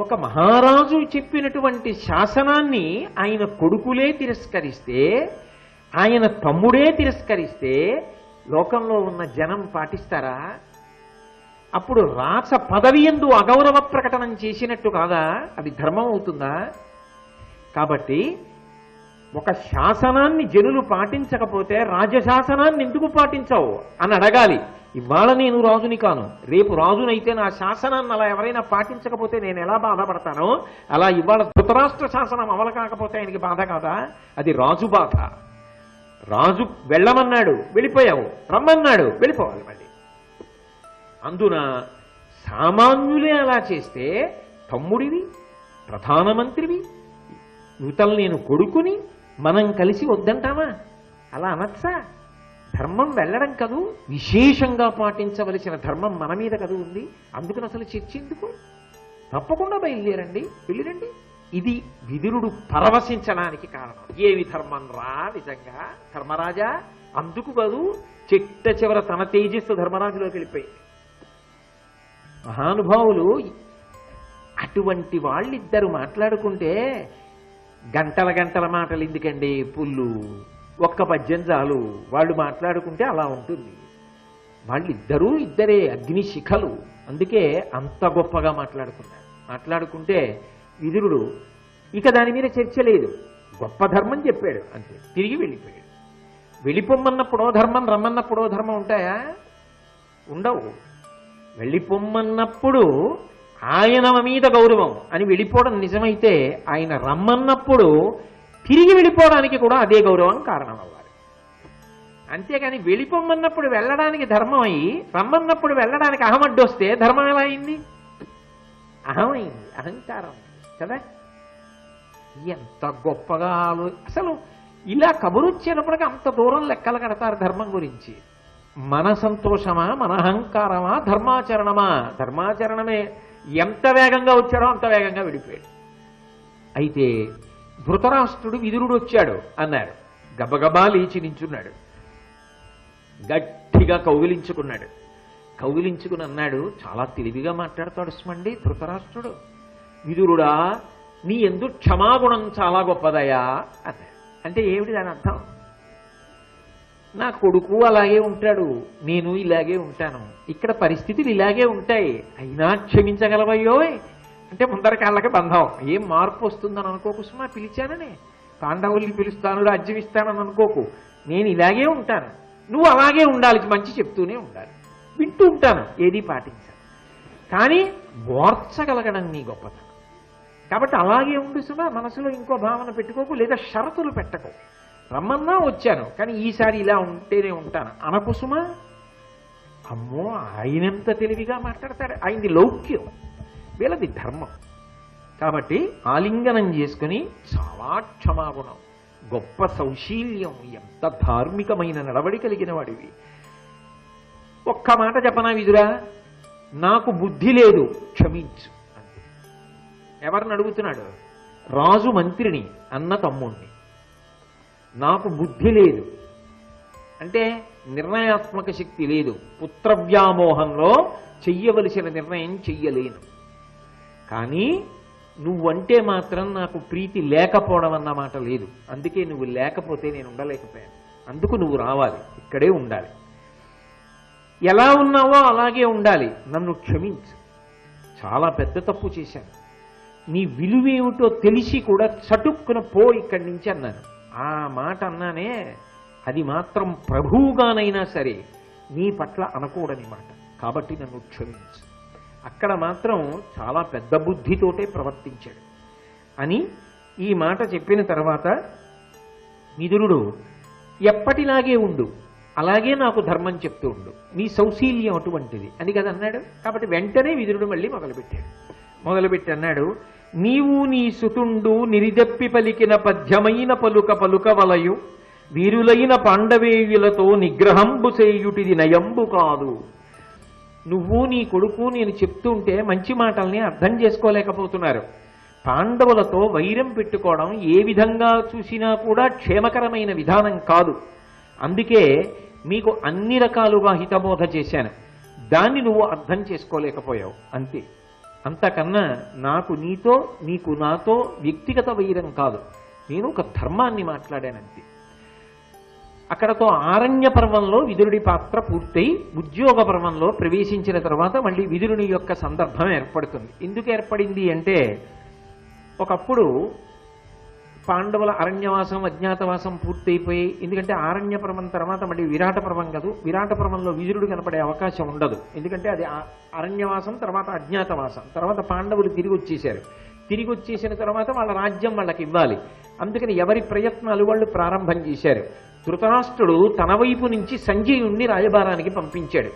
ఒక మహారాజు చెప్పినటువంటి శాసనాన్ని ఆయన కొడుకులే తిరస్కరిస్తే, ఆయన తమ్ముడే తిరస్కరిస్తే లోకంలో ఉన్న జనం పాటిస్తారా? అప్పుడు రాచ పదవి యందు అగౌరవ ప్రకటనం చేసినట్టు కాదా? అది ధర్మం అవుతుందా? కాబట్టి ఒక శాసనాన్ని జనులు పాటించకపోతే రాజశాసనాన్ని ఎందుకు పాటించవు అని అడగాలి. ఇవాళ నేను రాజుని కాను, రేపు రాజునైతే నా శాసనాన్ని అలా ఎవరైనా పాటించకపోతే నేను ఎలా బాధపడతానో, అలా ఇవాళ ధృతరాష్ట్ర శాసనం అమలు కాకపోతే ఆయనకి బాధ కాదా? అది రాజు బాధ. రాజు వెళ్ళమన్నాడు, వెళ్ళిపోయావు, రమ్మన్నాడు, వెళ్ళిపోవాలి మళ్ళీ. అందున సామాన్యులే అలా చేస్తే తమ్ముడివి, ప్రధానమంత్రివి, యువతలు నేను కొడుకుని మనం కలిసి వద్దంటామా? అలా అనొచ్చా? ధర్మం వెళ్ళడం కదూ, విశేషంగా పాటించవలసిన ధర్మం మన మీద కదూ ఉంది. అందుకని అసలు చర్చ ఎందుకు? తప్పకుండా బయలుదేరండి, వెళ్ళిరండి. ఇది విదురుడు పరవశించడానికి కారణం. ఏమి ధర్మం రా నిజంగా ధర్మరాజా? అందుకు కాదు, చిట్ట చివర తన తేజస్సు ధర్మరాజులోకి వెళ్ళిపోయింది. మహానుభావులు అటువంటి వాళ్ళిద్దరు మాట్లాడుకుంటే గంటల గంటల మాటలు ఎందుకండి? పుల్లు ఒక్క పద్యం చాలు. వాళ్ళు మాట్లాడుకుంటే అలా ఉంటుంది. వాళ్ళిద్దరూ ఇద్దరే అగ్నిశిఖలు. అందుకే అంత గొప్పగా మాట్లాడుకున్నారు. మాట్లాడుకుంటే విదురుడు ఇక దాని మీద చర్చ లేదు, గొప్ప ధర్మం చెప్పాడు అంతే, తిరిగి వెళ్ళిపోయాడు. వెళ్ళిపోమ్మన్నప్పుడో ధర్మం, రమ్మన్నప్పుడో ధర్మం ఉంటాయా? ఉండవు. వెళ్ళిపోమ్మన్నప్పుడు ఆయన మీద గౌరవం అని వెళ్ళిపోవడం నిజమైతే, ఆయన రమ్మన్నప్పుడు తిరిగి వెళ్ళిపోవడానికి కూడా అదే గౌరవం కారణం అవ్వాలి. అంతేగాని వెళ్ళిపోమ్మన్నప్పుడు వెళ్ళడానికి ధర్మం అయ్యి, రమ్మన్నప్పుడు వెళ్ళడానికి అహమడ్డొస్తే ధర్మం ఎలా అయింది? అహమైంది, అహంకారం కదా. ఎంత గొప్పగా అసలు ఇలా కబురొచ్చేటప్పటికి అంత దూరం లెక్కలు కడతారు ధర్మం గురించి. మన సంతోషమా, మన అహంకారమా, ధర్మాచరణమా? ధర్మాచరణమే. ఎంత వేగంగా వచ్చాడో అంత వేగంగా విడిపోయాడు. అయితే ధృతరాష్ట్రుడు విదురుడు వచ్చాడు అన్నారు. గబగబా లేచి నించున్నాడు, గట్టిగా కౌగిలించుకున్నాడు. కౌగిలించుకుని అన్నాడు, చాలా తెలివిగా మాట్లాడతాడు స్మండి ధృతరాష్ట్రుడు. విదురుడా, నీ యందు క్షమాగుణం చాలా గొప్పదయా అన్నాడు. అంటే ఏమిటి దాని అర్థం? నా కొడుకు అలాగే ఉంటాడు, నేను ఇలాగే ఉంటాను, ఇక్కడ పరిస్థితులు ఇలాగే ఉంటాయి, అయినా క్షమించగలవయ్యోయ్ అంటే ముందర కాళ్ళకి బంధం. ఏం మార్పు వస్తుందని అనుకోకు సుమా, పిలిచానని పాండవుల్ని పిలుస్తాను, రాజ్యం ఇస్తానని అనుకోకు. నేను ఇలాగే ఉంటాను, నువ్వు అలాగే ఉండాలి, మంచి చెప్తూనే ఉండాలి, వింటూ ఉంటాను, ఏది పాటించాలి. కానీ ఓర్చగలగడం నీ గొప్పతనం. కాబట్టి అలాగే ఉండు సుమా, మనసులో ఇంకో భావన పెట్టుకోకు, లేదా షరతులు పెట్టకు. రమ్మన్నా వచ్చాను, కానీ ఈసారి ఇలా ఉంటేనే ఉంటాను అనకు సుమా. అమ్మో, ఆయనంత తెలివిగా మాట్లాడతాడు. ఆయనది లౌక్యం, వీళ్ళది ధర్మం. కాబట్టి ఆలింగనం చేసుకుని చాలా క్షమాగుణం, గొప్ప సౌశీల్యం, ఎంత ధార్మికమైన నడవడి కలిగిన వాడివి. ఒక్క మాట చెప్పనా విదురా, నాకు బుద్ధి లేదు, క్షమించు అంతే. ఎవరిని అడుగుతున్నాడు? రాజు మంత్రిని, అన్న తమ్ముణ్ణి. నాకు బుద్ధి లేదు అంటే నిర్ణయాత్మక శక్తి లేదు, పుత్రవ్యామోహంలో చెయ్యవలసిన నిర్ణయం చెయ్యలేను. కానీ నువ్వంటే మాత్రం నాకు ప్రీతి లేకపోవడం అన్నమాట లేదు. అందుకే నువ్వు లేకపోతే నేను ఉండలేకపోయాను. అందుకు నువ్వు రావాలి, ఇక్కడే ఉండాలి, ఎలా ఉన్నావో అలాగే ఉండాలి. నన్ను క్షమించు, చాలా పెద్ద తప్పు చేశాను, నీ విలువేమిటో తెలిసి కూడా చటుక్కున పో ఇక్కడి నుంచి అన్నాను. ఆ మాట అన్నానే, అది మాత్రం ప్రభువుగానైనా సరే నీ పట్ల అనకూడని మాట, కాబట్టి నన్ను క్షమించు. అక్కడ మాత్రం చాలా పెద్ద బుద్ధితోటే ప్రవర్తించాడు అని ఈ మాట చెప్పిన తర్వాత విదురుడు, ఎప్పటిలాగే ఉండు, అలాగే నాకు ధర్మం చెప్తూ ఉండు, నీ సౌశీల్యం అటువంటిది అని కదా అన్నాడు. కాబట్టి వెంటనే విదురుడు మళ్ళీ మొదలుపెట్టి అన్నాడు, నీవు నీ సుతుండు నిరిదప్పి పలికిన పద్యమైన పలుక పలుకవలయు వీరులైన పాండవేయులతో నిగ్రహంబు చేయుటిది నయంబు కాదు. నువ్వు నీ కొడుకు నేను చెప్తుంటే మంచి మాటల్ని అర్థం చేసుకోలేకపోతున్నారు. పాండవులతో వైరం పెట్టుకోవడం ఏ విధంగా చూసినా కూడా క్షేమకరమైన విధానం కాదు. అందుకే మీకు అన్ని రకాలుగా హితబోధ చేశాను, దాన్ని నువ్వు అర్థం చేసుకోలేకపోయావు అంతే అంతకన్నా నాకు నీతో నీకు నాతో వ్యక్తిగత వైరం కాదు, నేను ఒక ధర్మాన్ని మాట్లాడానంతే. అక్కడతో ఆరణ్య పర్వంలో విదురుడి పాత్ర పూర్తయి ఉద్యోగ పర్వంలో ప్రవేశించిన తర్వాత మళ్ళీ విదురుని యొక్క సందర్భం ఏర్పడుతుంది. ఎందుకు ఏర్పడింది అంటే, ఒకప్పుడు పాండవుల అరణ్యవాసం అజ్ఞాతవాసం పూర్తయిపోయి, ఎందుకంటే ఆరణ్య పర్వం తర్వాత మళ్ళీ విరాట పర్వం కాదు, విరాట పర్వంలో విదురుడు కనపడే అవకాశం ఉండదు, ఎందుకంటే అది అరణ్యవాసం తర్వాత అజ్ఞాతవాసం, తర్వాత పాండవులు తిరిగి వచ్చేశారు. తిరిగి వచ్చేసిన తర్వాత వాళ్ళ రాజ్యం వాళ్ళకి ఇవ్వాలి. అందుకని ఎవరి ప్రయత్నాలు వాళ్ళు ప్రారంభం చేశారు. ధృతరాష్ట్రుడు తన వైపు నుంచి సంజయుణ్ణి రాయబారానికి పంపించాడు.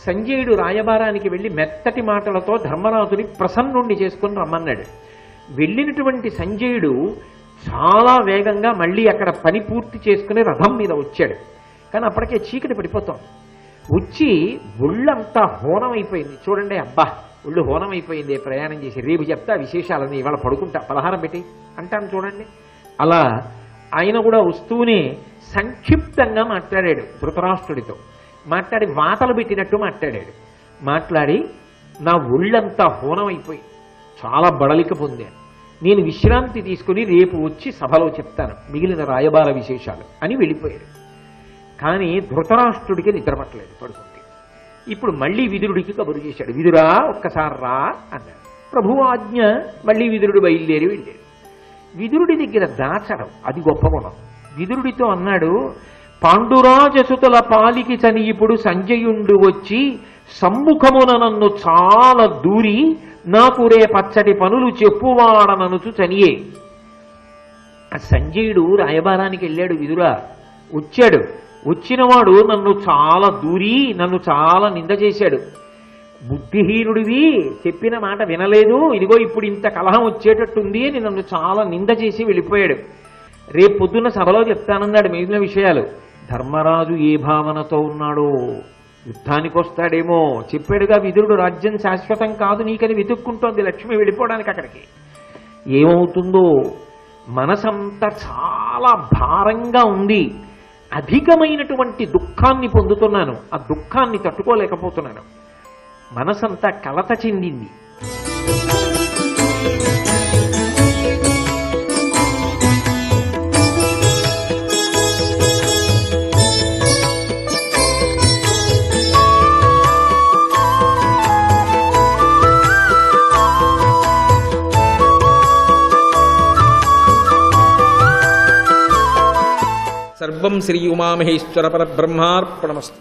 సంజయుడు రాయబారానికి వెళ్లి మెత్తటి మాటలతో ధర్మరాజుని ప్రసన్నుణ్ణి చేసుకుని రమ్మన్నాడు. వెళ్ళినటువంటి సంజయుడు చాలా వేగంగా మళ్ళీ అక్కడ పని పూర్తి చేసుకుని రథం మీద వచ్చాడు. కానీ అప్పటికే చీకటి పడిపోతాం. వచ్చి ఒళ్ళంతా హోనమైపోయింది. చూడండి, అబ్బా ఒళ్ళు హోనమైపోయింది ప్రయాణం చేసి, రేపు చెప్తా విశేషాలని, ఇవాళ పడుకుంటా పలహారం పెట్టి అంటాను చూడండి. అలా ఆయన కూడా వస్తూనే సంక్షిప్తంగా మాట్లాడాడు ధృతరాష్ట్రుడితో. మాట్లాడి వాతలు పెట్టినట్టు మాట్లాడాడు. మాట్లాడి, నా ఒళ్ళంతా హోనమైపోయి చాలా బడలిక పొందాను, నేను విశ్రాంతి తీసుకుని రేపు వచ్చి సభలో చెప్తాను మిగిలిన రాయబార విశేషాలు అని వెళ్ళిపోయాడు. కానీ ధృతరాష్ట్రుడికి నిద్రపట్టలేదు, పడుకుంటే. ఇప్పుడు మళ్ళీ విదురుడికి కబురు చేశాడు. విదురా ఒక్కసారి రా అన్నాడు. ప్రభువు ఆజ్ఞ. మళ్ళీ విదురుడు బయలుదేరి వెళ్ళాడు. విదురుడి దగ్గర దాచడం అది గొప్ప గుణం. విదురుడితో అన్నాడు, పాండురాజసుతుల పాలికి చని ఇప్పుడు సంజయుండు వచ్చి సమ్ముఖమున నన్ను చాలా దూరి నాకు రే పచ్చటి పనులు చెప్పువాడననుచు చనియే. ఆ సంజయుడు రాయబారానికి వెళ్ళాడు. విదురా వచ్చాడు. వచ్చినవాడు నన్ను చాలా దూరి నన్ను చాలా నింద చేశాడు. బుద్ధిహీనుడివి, చెప్పిన మాట వినలేదు, ఇదిగో ఇప్పుడు ఇంత కలహం వచ్చేటట్టుంది అని నన్ను చాలా నింద చేసి వెళ్ళిపోయాడు. రేపు పొద్దున్న సభలో చెప్తానన్నాడు మిగిలిన విషయాలు. ధర్మరాజు ఏ భావనతో ఉన్నాడో, యుద్ధానికి వస్తాడేమో చెప్పాడుగా విదురుడు. రాజ్యం శాశ్వతం కాదు నీకని వెతుక్కుంటోంది లక్ష్మి వెళ్ళిపోవడానికి అక్కడికి. ఏమవుతుందో మనసంతా చాలా భారంగా ఉంది, అధికమైనటువంటి దుఃఖాన్ని పొందుతున్నాను, ఆ దుఃఖాన్ని తట్టుకోలేకపోతున్నాను, మనసంతా కలత చెందింది. సర్వం శ్రీ ఉమామహేశ్వర పరబ్రహ్మార్పణమస్తు.